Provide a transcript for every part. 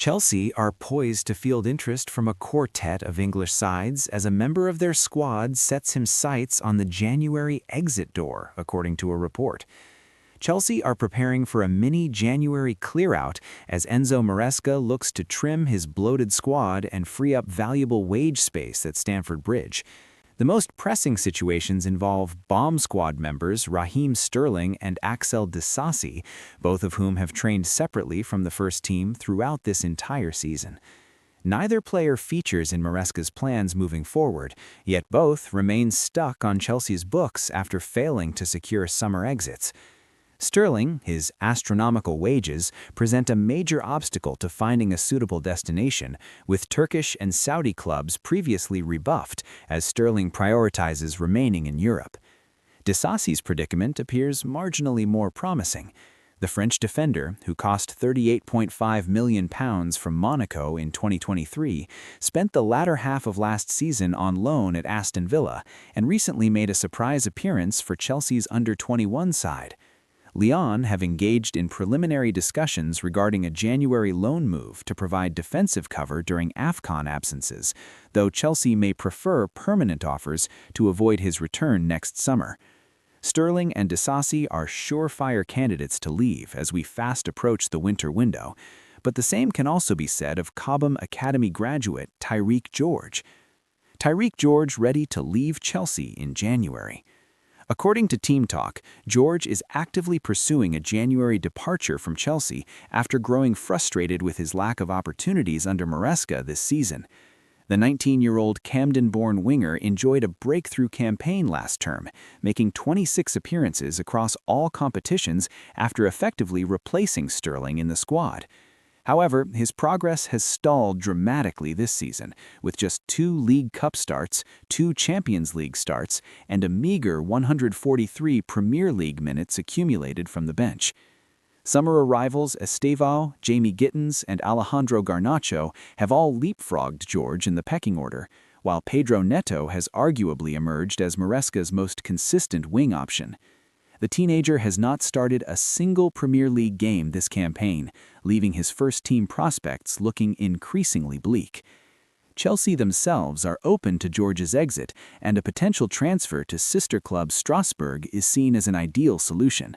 Chelsea are poised to field interest from a quartet of English sides as a member of their squad sets his sights on the January exit door, according to a report. Chelsea are preparing for a mini January clear-out as Enzo Maresca looks to trim his bloated squad and free up valuable wage space at Stamford Bridge. The most pressing situations involve bomb squad members Raheem Sterling and Axel Disasi, both of whom have trained separately from the first team throughout this entire season. Neither player features in Maresca's plans moving forward, yet both remain stuck on Chelsea's books after failing to secure summer exits. Sterling, his astronomical wages, present a major obstacle to finding a suitable destination, with Turkish and Saudi clubs previously rebuffed as Sterling prioritizes remaining in Europe. Disasi's predicament appears marginally more promising. The French defender, who cost £38.5 million from Monaco in 2023, spent the latter half of last season on loan at Aston Villa and recently made a surprise appearance for Chelsea's under-21 side. Lyon have engaged in preliminary discussions regarding a January loan move to provide defensive cover during AFCON absences, though Chelsea may prefer permanent offers to avoid his return next summer. Sterling and Disasi are surefire candidates to leave as we fast approach the winter window, but the same can also be said of Cobham Academy graduate Tyreek George. Tyreek George ready to leave Chelsea in January. According to Team Talk, George is actively pursuing a January departure from Chelsea after growing frustrated with his lack of opportunities under Maresca this season. The 19-year-old Camden-born winger enjoyed a breakthrough campaign last term, making 26 appearances across all competitions after effectively replacing Sterling in the squad. However, his progress has stalled dramatically this season, with just 2 League Cup starts, 2 Champions League starts, and a meager 143 Premier League minutes accumulated from the bench. Summer arrivals Estevao, Jamie Gittins, and Alejandro Garnacho have all leapfrogged George in the pecking order, while Pedro Neto has arguably emerged as Maresca's most consistent wing option. The teenager has not started a single Premier League game this campaign, leaving his first-team prospects looking increasingly bleak. Chelsea themselves are open to George's exit, and a potential transfer to sister club Strasbourg is seen as an ideal solution.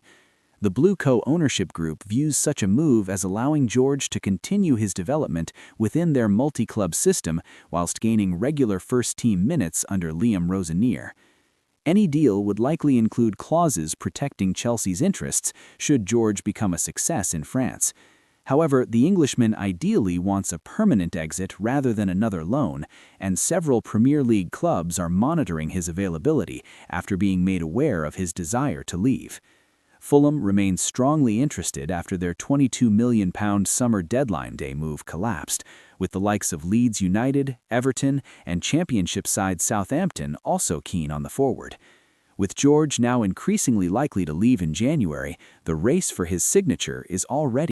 The Blue Co-ownership group views such a move as allowing George to continue his development within their multi-club system whilst gaining regular first-team minutes under Liam Rosenier. Any deal would likely include clauses protecting Chelsea's interests should George become a success in France. However, the Englishman ideally wants a permanent exit rather than another loan, and several Premier League clubs are monitoring his availability after being made aware of his desire to leave. Fulham remains strongly interested after their £22 million summer deadline day move collapsed, with the likes of Leeds United, Everton, and Championship side Southampton also keen on the forward. With George now increasingly likely to leave in January, the race for his signature is already